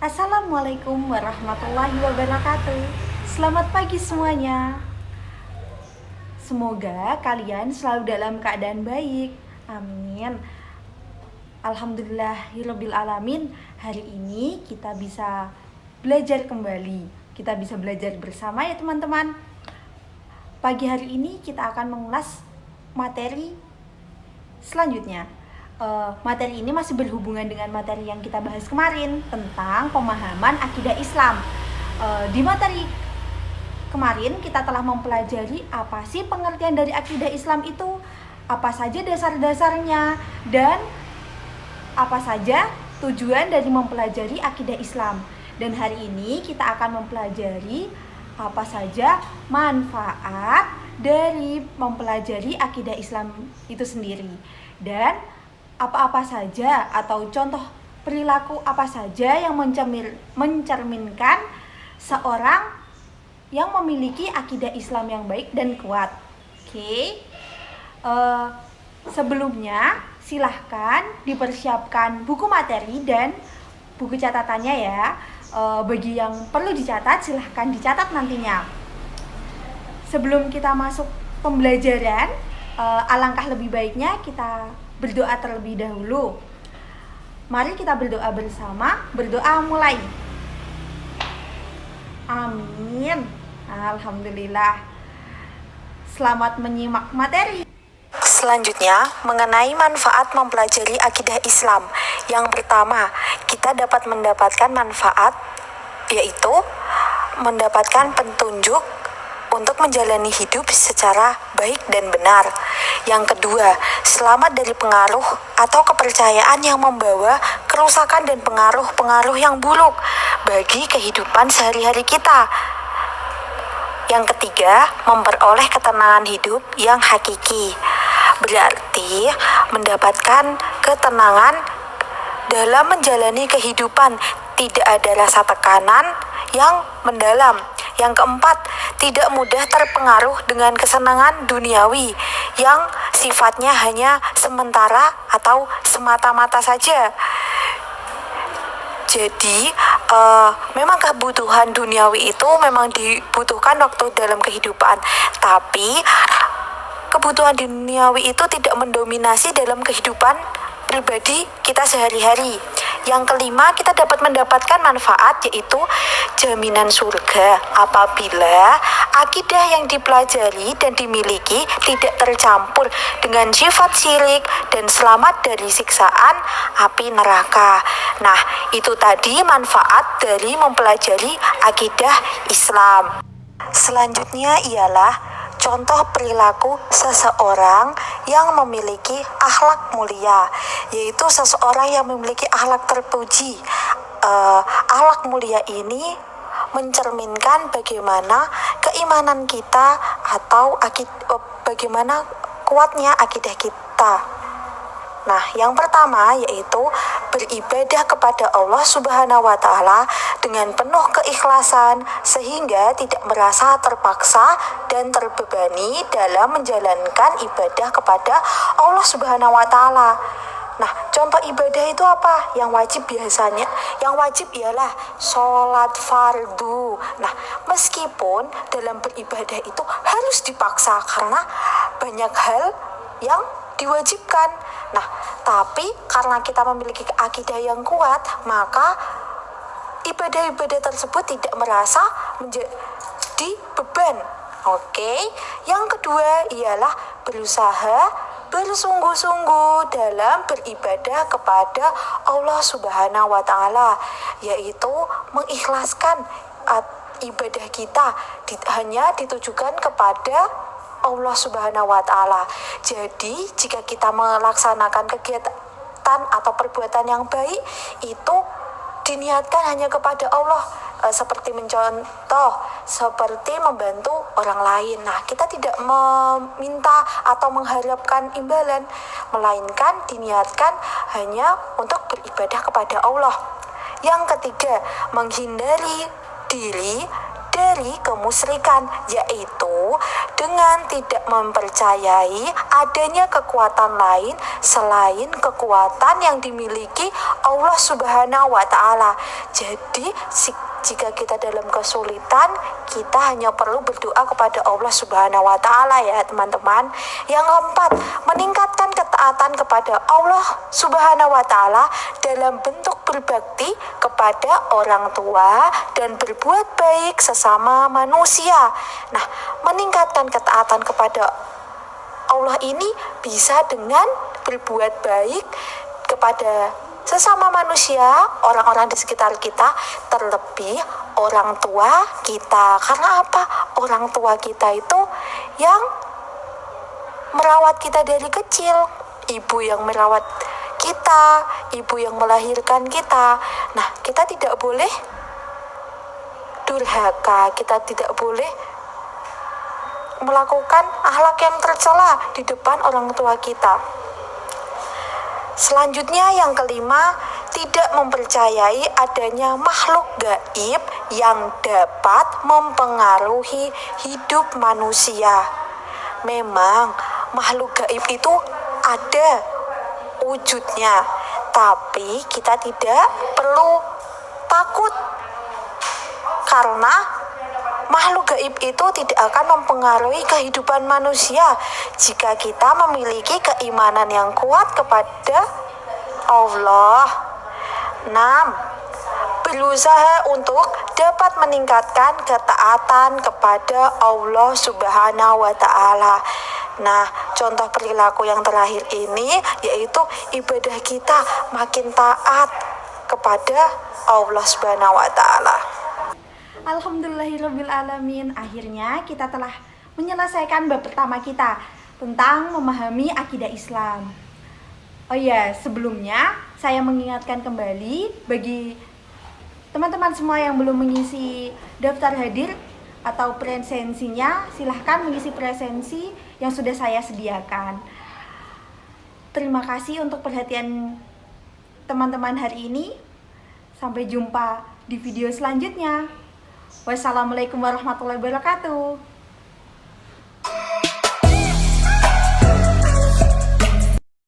Assalamualaikum warahmatullahi wabarakatuh. Selamat pagi semuanya. Semoga kalian selalu dalam keadaan baik. Amin. Alhamdulillahirabbil alamin. Hari ini kita bisa belajar kembali. Kita bisa belajar bersama ya teman-teman. Pagi hari ini kita akan mengulas materi selanjutnya. Materi ini masih berhubungan dengan materi yang kita bahas kemarin tentang pemahaman akidah Islam. Di materi kemarin kita telah mempelajari apa sih pengertian dari akidah Islam itu, apa saja dasar-dasarnya, dan apa saja tujuan dari mempelajari akidah Islam. Dan hari ini kita akan mempelajari apa saja manfaat dari mempelajari akidah Islam itu sendiri, dan apa-apa saja atau contoh perilaku apa saja yang mencerminkan seorang yang memiliki akidah Islam yang baik dan kuat. Oke. Sebelumnya silahkan dipersiapkan buku materi dan buku catatannya ya. Bagi yang perlu dicatat silahkan dicatat nantinya. Sebelum kita masuk pembelajaran, alangkah lebih baiknya kita berdoa terlebih dahulu. Mari kita berdoa bersama. Berdoa mulai. Amin. Alhamdulillah. Selamat menyimak materi. Selanjutnya, mengenai manfaat mempelajari akidah Islam. Yang pertama, kita dapat mendapatkan manfaat, yaitu mendapatkan petunjuk untuk menjalani hidup secara baik dan benar. Yang kedua, selamat dari pengaruh atau kepercayaan yang membawa kerusakan dan pengaruh-pengaruh yang buruk bagi kehidupan sehari-hari kita. Yang ketiga, memperoleh ketenangan hidup yang hakiki. Berarti mendapatkan ketenangan dalam menjalani kehidupan, tidak ada rasa tekanan yang mendalam. Yang keempat, tidak mudah terpengaruh dengan kesenangan duniawi yang sifatnya hanya sementara atau semata-mata saja. Jadi, memang kebutuhan duniawi itu memang dibutuhkan waktu dalam kehidupan, tapi kebutuhan duniawi itu tidak mendominasi dalam kehidupan pribadi kita sehari-hari. Yang kelima, kita dapat mendapatkan manfaat, yaitu jaminan surga apabila akidah yang dipelajari dan dimiliki tidak tercampur dengan sifat syirik dan selamat dari siksaan api neraka. Nah, itu tadi manfaat dari mempelajari akidah Islam. Selanjutnya ialah contoh perilaku seseorang yang memiliki akhlak mulia, yaitu seseorang yang memiliki akhlak terpuji. Akhlak mulia ini mencerminkan bagaimana keimanan kita atau bagaimana kuatnya akidah kita. Nah, yang pertama yaitu beribadah kepada Allah Subhanahu wa Ta'ala dengan penuh keikhlasan sehingga tidak merasa terpaksa dan terbebani dalam menjalankan ibadah kepada Allah Subhanahu wa Ta'ala. Nah, contoh ibadah itu apa? Yang wajib biasanya, yang wajib ialah sholat fardu. Nah, meskipun dalam beribadah itu harus dipaksa karena banyak hal yang diwajibkan. Nah, tapi karena kita memiliki akidah yang kuat, maka ibadah-ibadah tersebut tidak merasa menjadi beban. Oke. Yang kedua ialah berusaha bersungguh-sungguh dalam beribadah kepada Allah Subhanahu wa Ta'ala, yaitu mengikhlaskan ibadah kita hanya ditujukan kepada Allah Subhanahu wa Ta'ala. Jadi, jika kita melaksanakan kegiatan atau perbuatan yang baik, itu diniatkan hanya kepada Allah, seperti mencontoh, seperti membantu orang lain. Nah, kita tidak meminta atau mengharapkan imbalan, melainkan diniatkan hanya untuk beribadah kepada Allah. Yang ketiga, menghindari diri dari kemusyrikan, yaitu dengan tidak mempercayai adanya kekuatan lain selain kekuatan yang dimiliki Allah Subhanahu wa Ta'ala. Jadi jika kita dalam kesulitan, kita hanya perlu berdoa kepada Allah Subhanahu wa Ta'ala ya teman-teman. Yang keempat, meningkatkan ketaatan kepada Allah Subhanahu wa Ta'ala dalam bentuk berbakti kepada orang tua dan berbuat baik sesama manusia. Nah, meningkatkan ketaatan kepada Allah ini bisa dengan berbuat baik kepada sesama manusia, orang-orang di sekitar kita, terlebih orang tua kita. Karena apa? Orang tua kita itu yang merawat kita dari kecil, ibu yang merawat kita, ibu yang melahirkan kita. Nah, kita tidak boleh durhaka, kita tidak boleh melakukan akhlak yang tercela di depan orang tua kita. Selanjutnya yang kelima, tidak mempercayai adanya makhluk gaib yang dapat mempengaruhi hidup manusia. Memang makhluk gaib itu ada wujudnya, tapi kita tidak perlu takut karena makhluk gaib itu tidak akan mempengaruhi kehidupan manusia jika kita memiliki keimanan yang kuat kepada Allah. 6. Berusaha untuk dapat meningkatkan ketaatan kepada Allah Subhanahu wa Ta'ala. Nah, contoh perilaku yang terakhir ini yaitu ibadah kita makin taat kepada Allah Subhanahu wa Ta'ala. Alhamdulillahirrabbilalamin. Akhirnya kita telah menyelesaikan bab pertama kita tentang memahami akidah Islam. Oh ya, sebelumnya saya mengingatkan kembali bagi teman-teman semua yang belum mengisi daftar hadir atau presensinya, silahkan mengisi presensi yang sudah saya sediakan. Terima kasih untuk perhatian teman-teman hari ini. Sampai jumpa di video selanjutnya. Wassalamualaikum warahmatullahi wabarakatuh.